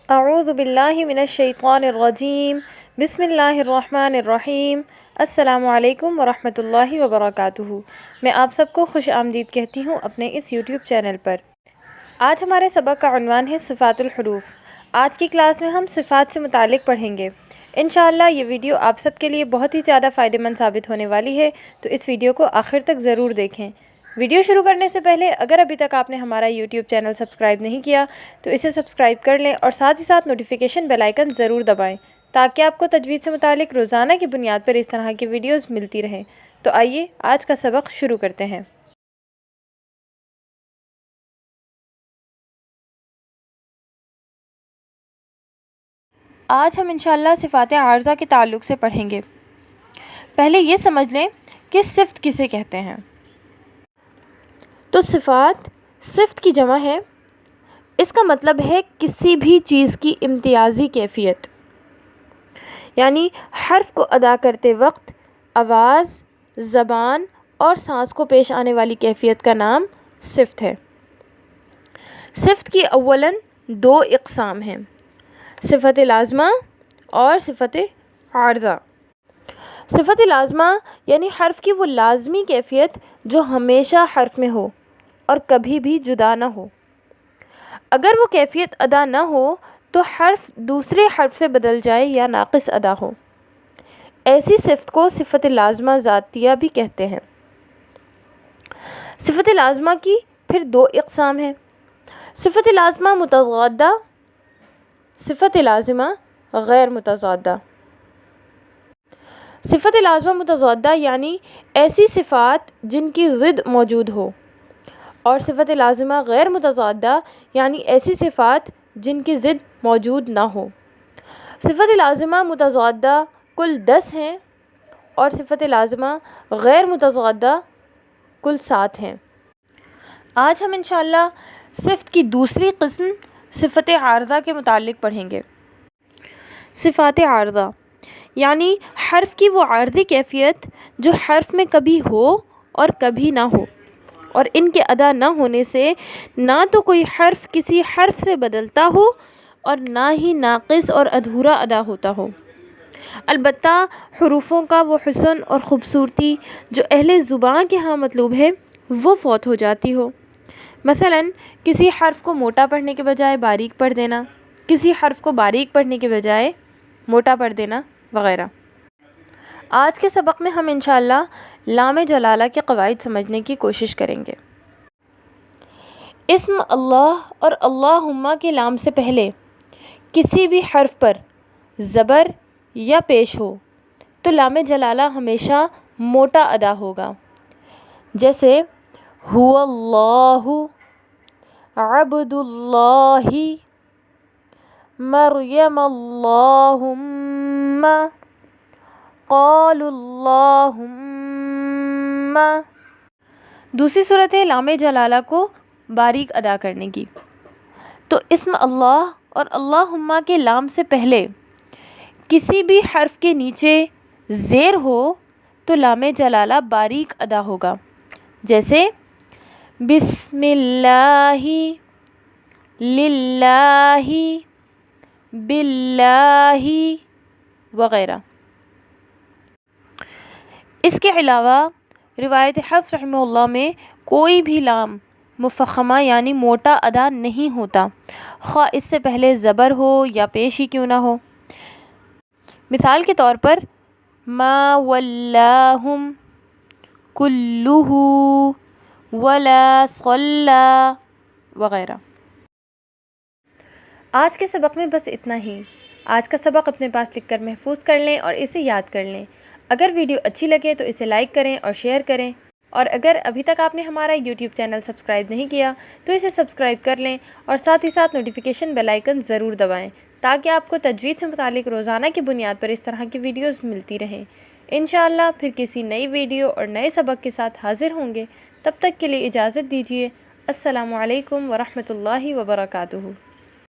اعوذ باللہ من الشیطان الرجیم بسم اللہ الرحمن الرحیم السلام علیکم ورحمۃ اللہ وبرکاتہ۔ میں آپ سب کو خوش آمدید کہتی ہوں اپنے اس یوٹیوب چینل پر۔ آج ہمارے سبق کا عنوان ہے صفات الحروف۔ آج کی کلاس میں ہم صفات سے متعلق پڑھیں گے۔ انشاءاللہ یہ ویڈیو آپ سب کے لیے بہت ہی زیادہ فائدہ مند ثابت ہونے والی ہے، تو اس ویڈیو کو آخر تک ضرور دیکھیں۔ ویڈیو شروع کرنے سے پہلے اگر ابھی تک آپ نے ہمارا یوٹیوب چینل سبسکرائب نہیں کیا تو اسے سبسکرائب کر لیں اور ساتھ ہی ساتھ نوٹیفیکیشن بیل آئیکن ضرور دبائیں تاکہ آپ کو تجوید سے متعلق روزانہ کی بنیاد پر اس طرح کی ویڈیوز ملتی رہیں۔ تو آئیے آج کا سبق شروع کرتے ہیں۔ آج ہم انشاءاللہ صفات عارضہ کے تعلق سے پڑھیں گے۔ پہلے یہ سمجھ لیں کہ صفت کسے کہتے ہیں۔ تو صفت کی جمع ہے۔ اس کا مطلب ہے کسی بھی چیز کی امتیازی کیفیت، یعنی حرف کو ادا کرتے وقت آواز، زبان اور سانس کو پیش آنے والی کیفیت کا نام صفت ہے۔ صفت کی اولاً دو اقسام ہیں، صفت لازمہ اور صفت عارضہ۔ صفت لازمہ یعنی حرف کی وہ لازمی کیفیت جو ہمیشہ حرف میں ہو اور کبھی بھی جدا نہ ہو۔ اگر وہ کیفیت ادا نہ ہو تو حرف دوسرے حرف سے بدل جائے یا ناقص ادا ہو، ایسی صفت کو صفت لازمہ ذاتیہ بھی کہتے ہیں۔ صفت لازمہ کی پھر دو اقسام ہیں، صفت لازمہ متضادہ، صفت لازمہ غیر متضادہ۔ صفت لازمہ متضادہ یعنی ایسی صفات جن کی ضد موجود ہو، اور صفت لازمہ غیر متضادہ یعنی ایسی صفات جن کی ضد موجود نہ ہو۔ صفت لازمہ متضادہ کل 10 ہیں اور صفت لازمہ غیر متضادہ کل 7 ہیں۔ آج ہم انشاءاللہ صفت کی دوسری قسم صفت عارضہ کے متعلق پڑھیں گے۔ صفات عارضہ یعنی حرف کی وہ عارضی کیفیت جو حرف میں کبھی ہو اور کبھی نہ ہو، اور ان کے ادا نہ ہونے سے نہ تو کوئی حرف کسی حرف سے بدلتا ہو اور نہ ہی ناقص اور ادھورا ادا ہوتا ہو۔ البتہ حروفوں کا وہ حسن اور خوبصورتی جو اہل زبان کے ہاں مطلوب ہے وہ فوت ہو جاتی ہو۔ مثلاً کسی حرف کو موٹا پڑھنے کے بجائے باریک پڑھ دینا، کسی حرف کو باریک پڑھنے کے بجائے موٹا پڑھ دینا وغیرہ۔ آج کے سبق میں ہم انشاءاللہ لام جلالہ کے قواعد سمجھنے کی کوشش کریں گے۔ اسم اللہ اور اللہم کے لام سے پہلے کسی بھی حرف پر زبر یا پیش ہو تو لام جلالہ ہمیشہ موٹا ادا ہوگا، جیسے هو اللہ، عبد اللہ، مریم اللہم، قال اللہم۔ دوسری صورت ہے لام جلالہ کو باریک ادا کرنے کی۔ تو اسم اللہ اور اللہم کے لام سے پہلے کسی بھی حرف کے نیچے زیر ہو تو لام جلالہ باریک ادا ہوگا، جیسے بسم اللہ، للہ، باللہ وغیرہ۔ اس کے علاوہ روایت حفص رحمہ اللہ میں کوئی بھی لام مفخمہ یعنی موٹا ادا نہیں ہوتا، خواہ اس سے پہلے زبر ہو یا پیش ہی کیوں نہ ہو۔ مثال کے طور پر ما ولاہم کلہ ولا صلی وغیرہ۔ آج کے سبق میں بس اتنا ہی۔ آج کا سبق اپنے پاس لکھ کر محفوظ کر لیں اور اسے یاد کر لیں۔ اگر ویڈیو اچھی لگے تو اسے لائک کریں اور شیئر کریں، اور اگر ابھی تک آپ نے ہمارا یوٹیوب چینل سبسکرائب نہیں کیا تو اسے سبسکرائب کر لیں اور ساتھ ہی ساتھ نوٹیفیکیشن بیل آئیکن ضرور دبائیں تاکہ آپ کو تجوید سے متعلق روزانہ کی بنیاد پر اس طرح کی ویڈیوز ملتی رہیں۔ انشاءاللہ پھر کسی نئی ویڈیو اور نئے سبق کے ساتھ حاضر ہوں گے۔ تب تک کے لیے اجازت دیجیے۔ السلام علیکم ورحمۃ اللہ وبرکاتہ۔